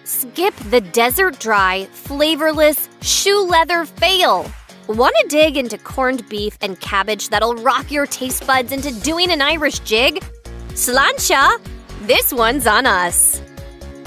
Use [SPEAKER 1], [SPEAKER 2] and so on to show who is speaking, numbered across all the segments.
[SPEAKER 1] Skip the desert-dry, flavorless, shoe leather fail. Want to dig into corned beef and cabbage that'll rock your taste buds into doing an Irish jig? Sláinte! This one's on us.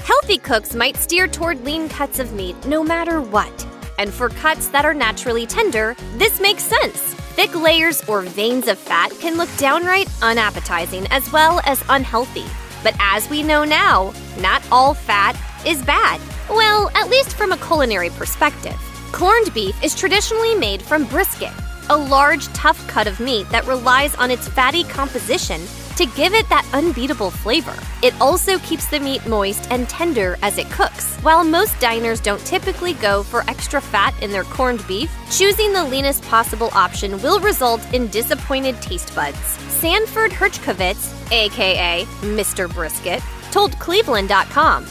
[SPEAKER 1] Healthy cooks might steer toward lean cuts of meat no matter what. And for cuts that are naturally tender, this makes sense. Thick layers or veins of fat can look downright unappetizing as well as unhealthy. But as we know now, not all fat is bad. Well, at least from a culinary perspective. Corned beef is traditionally made from brisket, a large, tough cut of meat that relies on its fatty composition to give it that unbeatable flavor. It also keeps the meat moist and tender as it cooks. While most diners don't typically go for extra fat in their corned beef, choosing the leanest possible option will result in disappointed taste buds. Sanford Herchkovitz, aka Mr. Brisket, told Cleveland.com,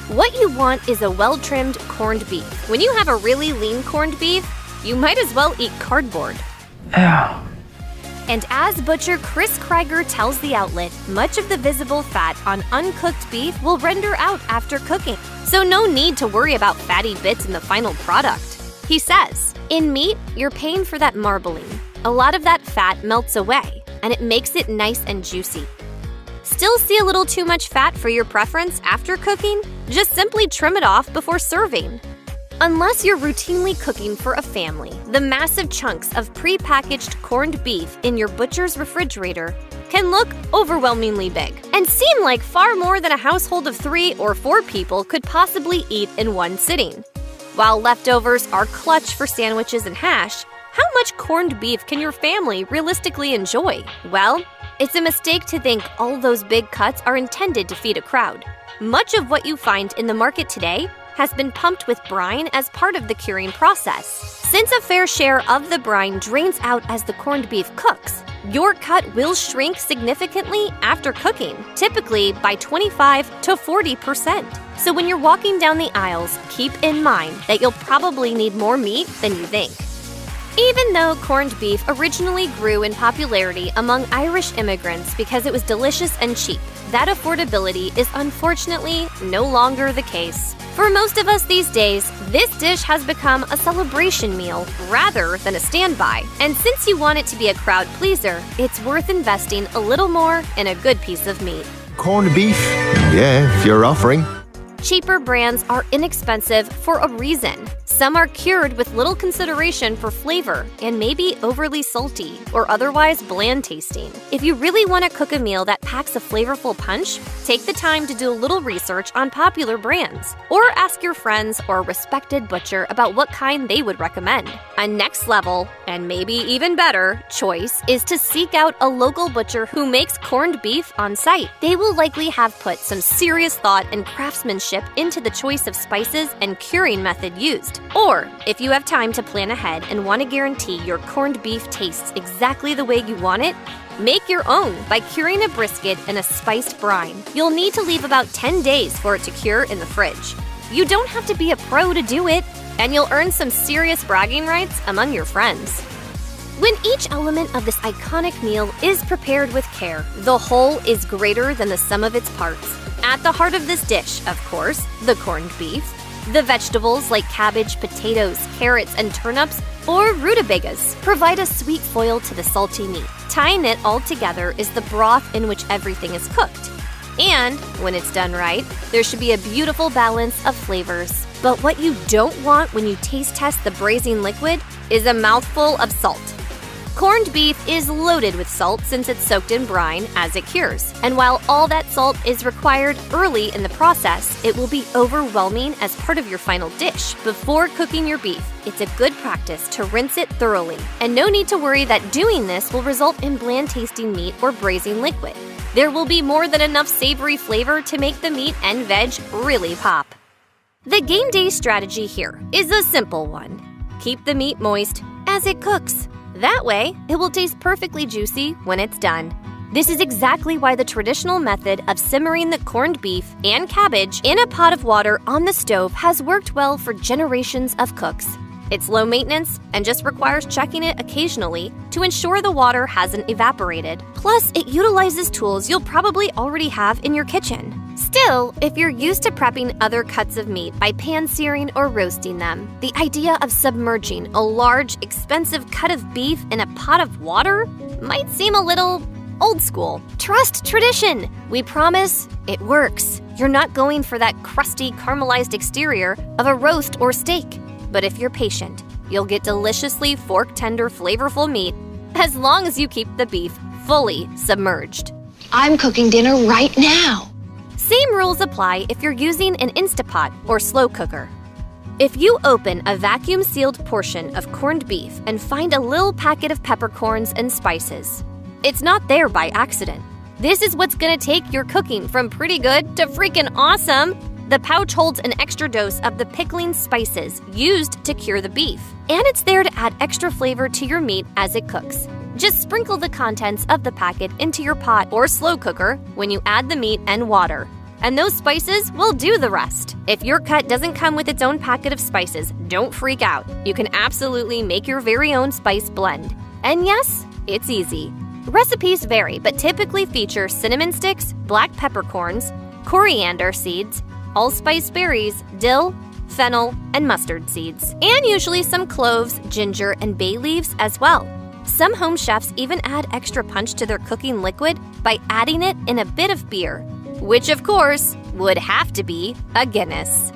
[SPEAKER 1] "What you want is a well-trimmed corned beef. When you have a really lean corned beef, you might as well eat cardboard."
[SPEAKER 2] Ew.
[SPEAKER 1] And as butcher Chris Krieger tells the outlet, much of the visible fat on uncooked beef will render out after cooking. So no need to worry about fatty bits in the final product. He says, "In meat, you're paying for that marbling. A lot of that fat melts away, and it makes it nice and juicy. Still see a little too much fat for your preference after cooking? Just simply trim it off before serving." Unless you're routinely cooking for a family, the massive chunks of pre-packaged corned beef in your butcher's refrigerator can look overwhelmingly big and seem like far more than a household of 3 or 4 people could possibly eat in one sitting. While leftovers are clutch for sandwiches and hash, how much corned beef can your family realistically enjoy? Well, it's a mistake to think all those big cuts are intended to feed a crowd. Much of what you find in the market today has been pumped with brine as part of the curing process. Since a fair share of the brine drains out as the corned beef cooks, your cut will shrink significantly after cooking, typically by 25 to 40%. So when you're walking down the aisles, keep in mind that you'll probably need more meat than you think. Even though corned beef originally grew in popularity among Irish immigrants because it was delicious and cheap, that affordability is unfortunately no longer the case. For most of us these days, this dish has become a celebration meal rather than a standby. And since you want it to be a crowd pleaser, it's worth investing a little more in a good piece of meat.
[SPEAKER 3] Corned beef? Yeah, if you're offering.
[SPEAKER 1] Cheaper brands are inexpensive for a reason. Some are cured with little consideration for flavor and may be overly salty or otherwise bland tasting. If you really want to cook a meal that packs a flavorful punch, take the time to do a little research on popular brands or ask your friends or a respected butcher about what kind they would recommend. A next level, and maybe even better, choice is to seek out a local butcher who makes corned beef on site. They will likely have put some serious thought and craftsmanship into the choice of spices and curing method used. Or, if you have time to plan ahead and want to guarantee your corned beef tastes exactly the way you want it, make your own by curing a brisket in a spiced brine. You'll need to leave about 10 days for it to cure in the fridge. You don't have to be a pro to do it, and you'll earn some serious bragging rights among your friends. When each element of this iconic meal is prepared with care, the whole is greater than the sum of its parts. At the heart of this dish, of course, the corned beef. The vegetables like cabbage, potatoes, carrots, and turnips, or rutabagas, provide a sweet foil to the salty meat. Tying it all together is the broth in which everything is cooked. And, when it's done right, there should be a beautiful balance of flavors. But what you don't want when you taste test the braising liquid is a mouthful of salt. Corned beef is loaded with salt since it's soaked in brine as it cures. And while all that salt is required early in the process, it will be overwhelming as part of your final dish. Before cooking your beef, it's a good practice to rinse it thoroughly. And no need to worry that doing this will result in bland-tasting meat or braising liquid. There will be more than enough savory flavor to make the meat and veg really pop. The game day strategy here is a simple one. Keep the meat moist as it cooks. That way, it will taste perfectly juicy when it's done. This is exactly why the traditional method of simmering the corned beef and cabbage in a pot of water on the stove has worked well for generations of cooks. It's low maintenance and just requires checking it occasionally to ensure the water hasn't evaporated. Plus, it utilizes tools you'll probably already have in your kitchen. Still, if you're used to prepping other cuts of meat by pan-searing or roasting them, the idea of submerging a large, expensive cut of beef in a pot of water might seem a little old school. Trust tradition. We promise it works. You're not going for that crusty, caramelized exterior of a roast or steak. But if you're patient, you'll get deliciously fork-tender, flavorful meat as long as you keep the beef fully submerged.
[SPEAKER 2] I'm cooking dinner right now.
[SPEAKER 1] Same rules apply if you're using an Instapot or slow cooker. If you open a vacuum-sealed portion of corned beef and find a little packet of peppercorns and spices, it's not there by accident. This is what's gonna take your cooking from pretty good to freaking awesome. The pouch holds an extra dose of the pickling spices used to cure the beef, and it's there to add extra flavor to your meat as it cooks. Just sprinkle the contents of the packet into your pot or slow cooker when you add the meat and water, and those spices will do the rest. If your cut doesn't come with its own packet of spices, don't freak out. You can absolutely make your very own spice blend. And yes, it's easy. Recipes vary, but typically feature cinnamon sticks, black peppercorns, coriander seeds, allspice berries, dill, fennel, and mustard seeds, and usually some cloves, ginger, and bay leaves as well. Some home chefs even add extra punch to their cooking liquid by adding it in a bit of beer, which of course would have to be a Guinness.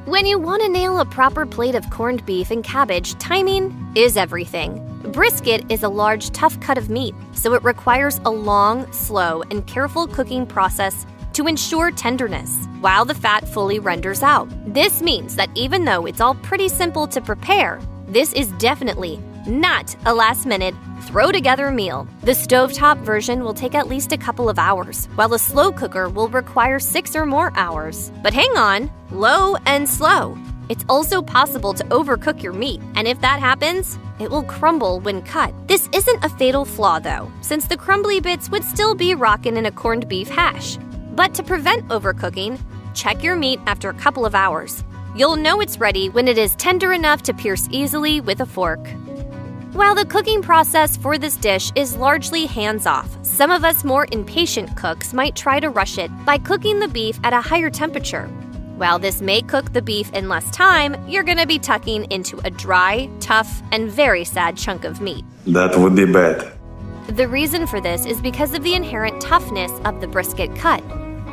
[SPEAKER 1] When you want to nail a proper plate of corned beef and cabbage, timing is everything. Brisket is a large, tough cut of meat, so it requires a long, slow, and careful cooking process to ensure tenderness while the fat fully renders out. This means that even though it's all pretty simple to prepare, this is definitely not a last-minute, throw-together meal. The stovetop version will take at least a couple of hours, while a slow cooker will require 6 or more hours. But hang on, low and slow. It's also possible to overcook your meat, and if that happens, it will crumble when cut. This isn't a fatal flaw, though, since the crumbly bits would still be rockin' in a corned beef hash. But to prevent overcooking, check your meat after a couple of hours. You'll know it's ready when it is tender enough to pierce easily with a fork. While the cooking process for this dish is largely hands-off, some of us more impatient cooks might try to rush it by cooking the beef at a higher temperature. While this may cook the beef in less time, you're going to be tucking into a dry, tough, and very sad chunk of meat.
[SPEAKER 4] That would be bad.
[SPEAKER 1] The reason for this is because of the inherent toughness of the brisket cut.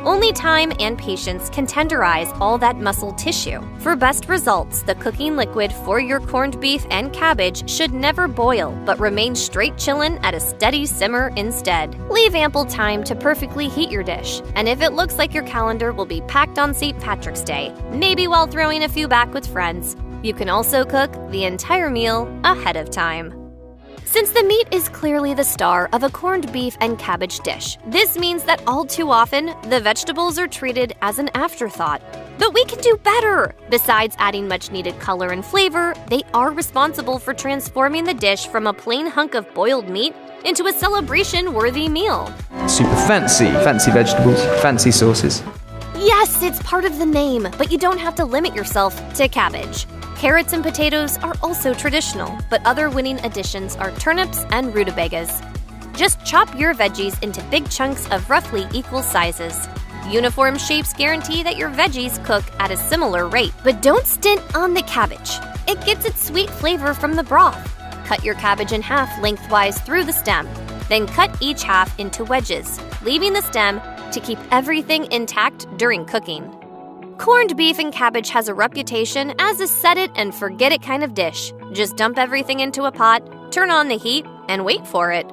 [SPEAKER 1] Only time and patience can tenderize all that muscle tissue. For best results, the cooking liquid for your corned beef and cabbage should never boil, but remain straight chillin' at a steady simmer instead. Leave ample time to perfectly heat your dish, and if it looks like your calendar will be packed on St. Patrick's Day, maybe while throwing a few back with friends, you can also cook the entire meal ahead of time. Since the meat is clearly the star of a corned beef and cabbage dish, this means that all too often, the vegetables are treated as an afterthought. But we can do better! Besides adding much-needed color and flavor, they are responsible for transforming the dish from a plain hunk of boiled meat into a celebration-worthy meal.
[SPEAKER 5] Super fancy vegetables, fancy sauces.
[SPEAKER 1] Yes, it's part of the name, but you don't have to limit yourself to cabbage. Carrots and potatoes are also traditional, but other winning additions are turnips and rutabagas. Just chop your veggies into big chunks of roughly equal sizes. Uniform shapes guarantee that your veggies cook at a similar rate, but don't stint on the cabbage. It gets its sweet flavor from the broth. Cut your cabbage in half lengthwise through the stem, then cut each half into wedges, leaving the stem to keep everything intact during cooking. Corned beef and cabbage has a reputation as a set-it-and-forget-it kind of dish. Just dump everything into a pot, turn on the heat, and wait for it.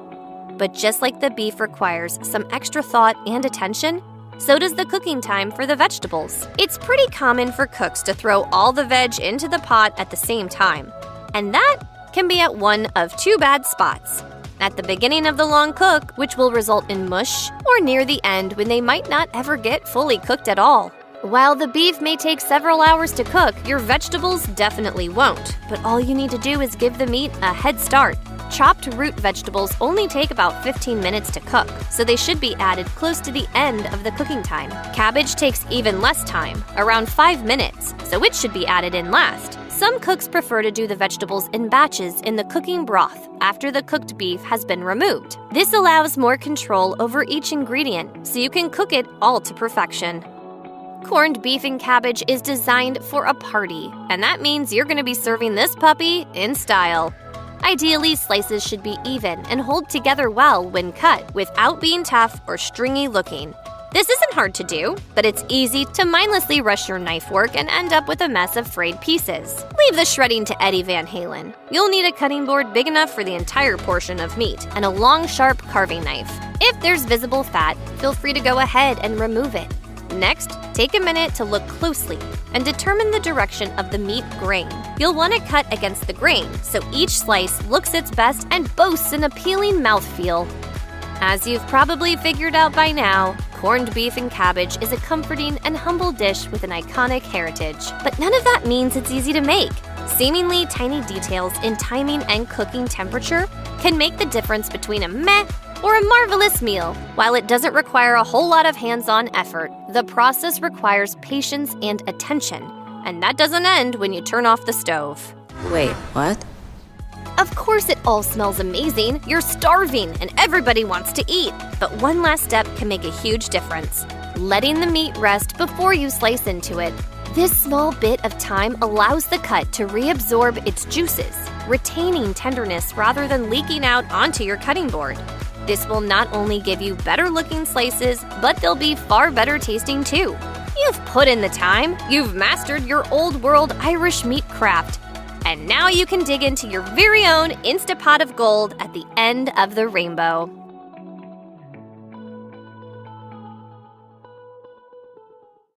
[SPEAKER 1] But just like the beef requires some extra thought and attention, so does the cooking time for the vegetables. It's pretty common for cooks to throw all the veg into the pot at the same time, and that can be at one of two bad spots. At the beginning of the long cook, which will result in mush, or near the end when they might not ever get fully cooked at all. While the beef may take several hours to cook, your vegetables definitely won't. But all you need to do is give the meat a head start. Chopped root vegetables only take about 15 minutes to cook, so they should be added close to the end of the cooking time. Cabbage takes even less time, around 5 minutes, so it should be added in last. Some cooks prefer to do the vegetables in batches in the cooking broth after the cooked beef has been removed. This allows more control over each ingredient, so you can cook it all to perfection. Corned beef and cabbage is designed for a party, and that means you're going to be serving this puppy in style. Ideally, slices should be even and hold together well when cut without being tough or stringy looking. This isn't hard to do, but it's easy to mindlessly rush your knife work and end up with a mess of frayed pieces. Leave the shredding to Eddie Van Halen. You'll need a cutting board big enough for the entire portion of meat and a long, sharp carving knife. If there's visible fat, feel free to go ahead and remove it. Next, take a minute to look closely and determine the direction of the meat grain. You'll want to cut against the grain so each slice looks its best and boasts an appealing mouthfeel. As you've probably figured out by now, corned beef and cabbage is a comforting and humble dish with an iconic heritage. But none of that means it's easy to make. Seemingly tiny details in timing and cooking temperature can make the difference between a meh or a marvelous meal. While it doesn't require a whole lot of hands-on effort, the process requires patience and attention. And that doesn't end when you turn off the stove.
[SPEAKER 4] Wait, what?
[SPEAKER 1] Of course it all smells amazing. You're starving and everybody wants to eat. But one last step can make a huge difference. Letting the meat rest before you slice into it. This small bit of time allows the cut to reabsorb its juices, retaining tenderness rather than leaking out onto your cutting board. This will not only give you better looking slices, but they'll be far better tasting too. You've put in the time, you've mastered your old world Irish meat craft, and now you can dig into your very own Instapot of gold at the end of the rainbow.